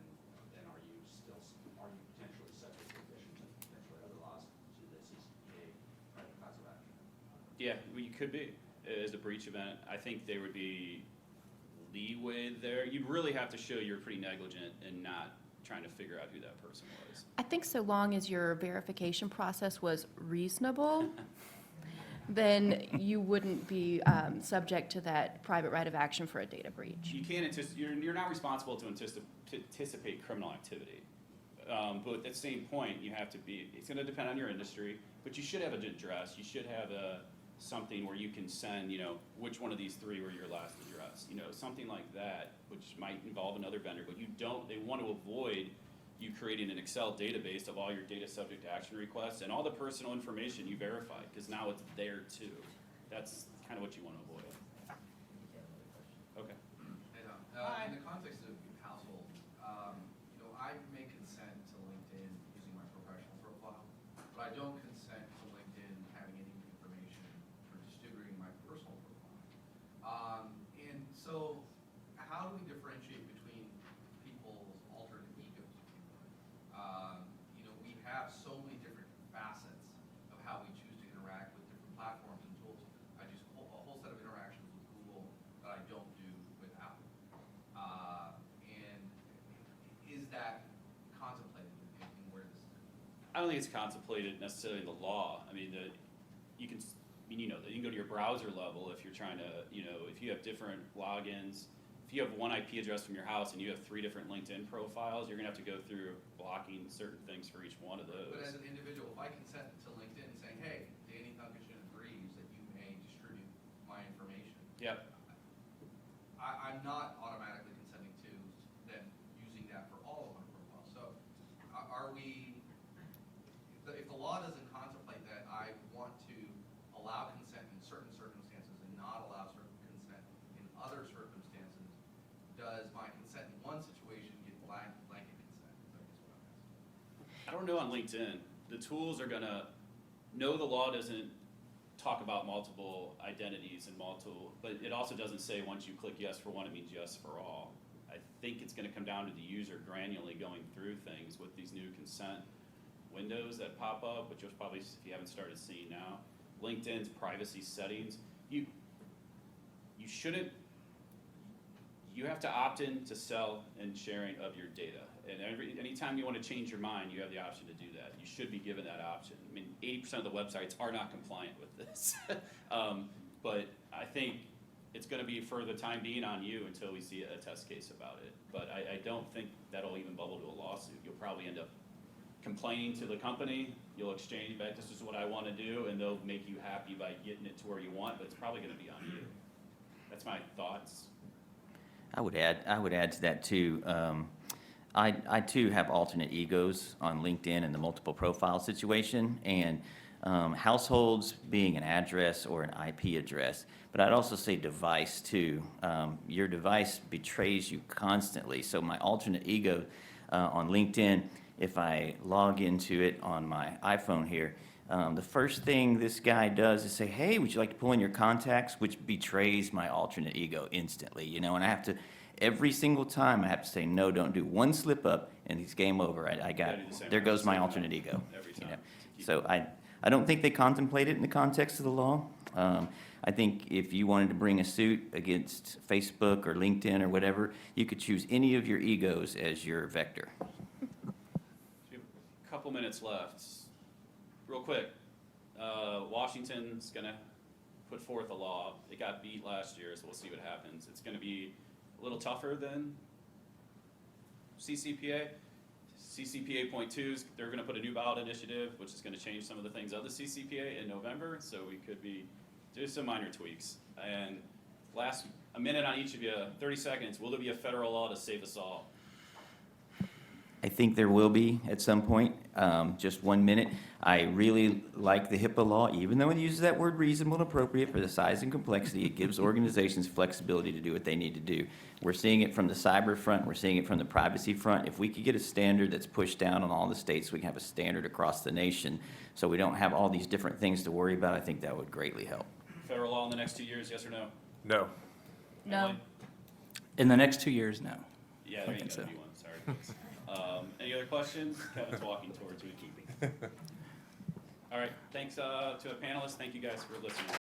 then are you potentially subject to additions and potentially other laws to the CCPA private cause of action? Yeah, well, you could be, as a breach event. I think there would be leeway there. You'd really have to show you're pretty negligent and not trying to figure out who that person was. I think so long as your verification process was reasonable, then you wouldn't be subject to that private right of action for a data breach. You can't you're not responsible to anticipate criminal activity. But at the same point, you have to be, it's gonna depend on your industry, but you should have an address. You should have something where you can send, you know, which one of these three were your last address, you know, something like that, which might involve another vendor, but they want to avoid you creating an Excel database of all your data subject to action requests and all the personal information you verified, because now it's there too. That's kind of what you want to avoid. Okay. In the context of household, you know, I may consent to LinkedIn using my professional profile, but I don't consent to LinkedIn having any information or distributing my personal profile. And so, how do we differentiate between people's alternate egos? You know, we have so many different facets of how we choose to interact with different platforms and tools. I do a whole set of interactions with Google that I don't do with Apple. And is that contemplated in where this is? I don't think it's contemplated necessarily in the law. I mean, you can go to your browser level if you're trying to, you know, if you have different logins. If you have one IP address from your house and you have 3 different LinkedIn profiles, you're gonna have to go through blocking certain things for each one of those. But as an individual, if I consent to LinkedIn saying, hey, Danny Thunkishin agrees that you may distribute my information. Yep. I'm not automatically consenting to then using that for all of my profiles. So are we, if the law doesn't contemplate that I want to allow consent in certain circumstances and not allow certain consent in other circumstances, does my consent in one situation get blanket consent? Is what I'm asking. I don't know on LinkedIn. The tools are gonna know the law doesn't talk about multiple identities and but it also doesn't say once you click yes for one, it means yes for all. I think it's gonna come down to the user granularly going through things with these new consent windows that pop up, which you'll probably, if you haven't started seeing now. LinkedIn's privacy settings, you have to opt in to sell and sharing of your data. And anytime you want to change your mind, you have the option to do that. You should be given that option. I mean, 80% of the websites are not compliant with this. But I think it's going to be for the time being on you until we see a test case about it. But I don't think that'll even bubble to a lawsuit. You'll probably end up complaining to the company. You'll exchange back, this is what I want to do, and they'll make you happy by getting it to where you want, but it's probably going to be on you. That's my thoughts. I would add to that too. I too have alternate egos on LinkedIn in the multiple profile situation, and households being an address or an IP address, but I'd also say device too. Your device betrays you constantly. So my alternate ego on LinkedIn if I log into it on my iPhone here, the first thing this guy does is say, hey, would you like to pull in your contacts, which betrays my alternate ego instantly, you know, and I have to, every single time I have to say, no, don't do one slip up, and it's game over. I got, Gotta do the same there thing, goes my same alternate thing ego. every you know. time to keep So I don't think they contemplate it in the context of the law. I think if you wanted to bring a suit against Facebook or LinkedIn or whatever, you could choose any of your egos as your vector. We have a couple minutes left. Real quick, Washington's gonna put forth a law. It got beat last year, so we'll see what happens. It's gonna be a little tougher than CCPA. CCPA point twos, they're gonna put a new ballot initiative, which is gonna change some of the things of the CCPA in November, so we could be, do some minor tweaks. And last, a minute on each of you, 30 seconds, will there be a federal law to save us all? I think there will be at some point. Just 1 minute. I really like the HIPAA law, even though it uses that word reasonable and appropriate for the size and complexity. It gives organizations flexibility to do what they need to do. We're seeing it from the cyber front. We're seeing it from the privacy front. If we could get a standard that's pushed down on all the states, we can have a standard across the nation, so we don't have all these different things to worry about. I think that would greatly help. Federal law in the next 2 years, yes or no? No. No. Emily? In the next 2 years, no. Yeah, there ain't think gonna so. be one, sorry. Any other questions? Kevin's walking towards me. All right, thanks to the panelists. Thank you guys for listening.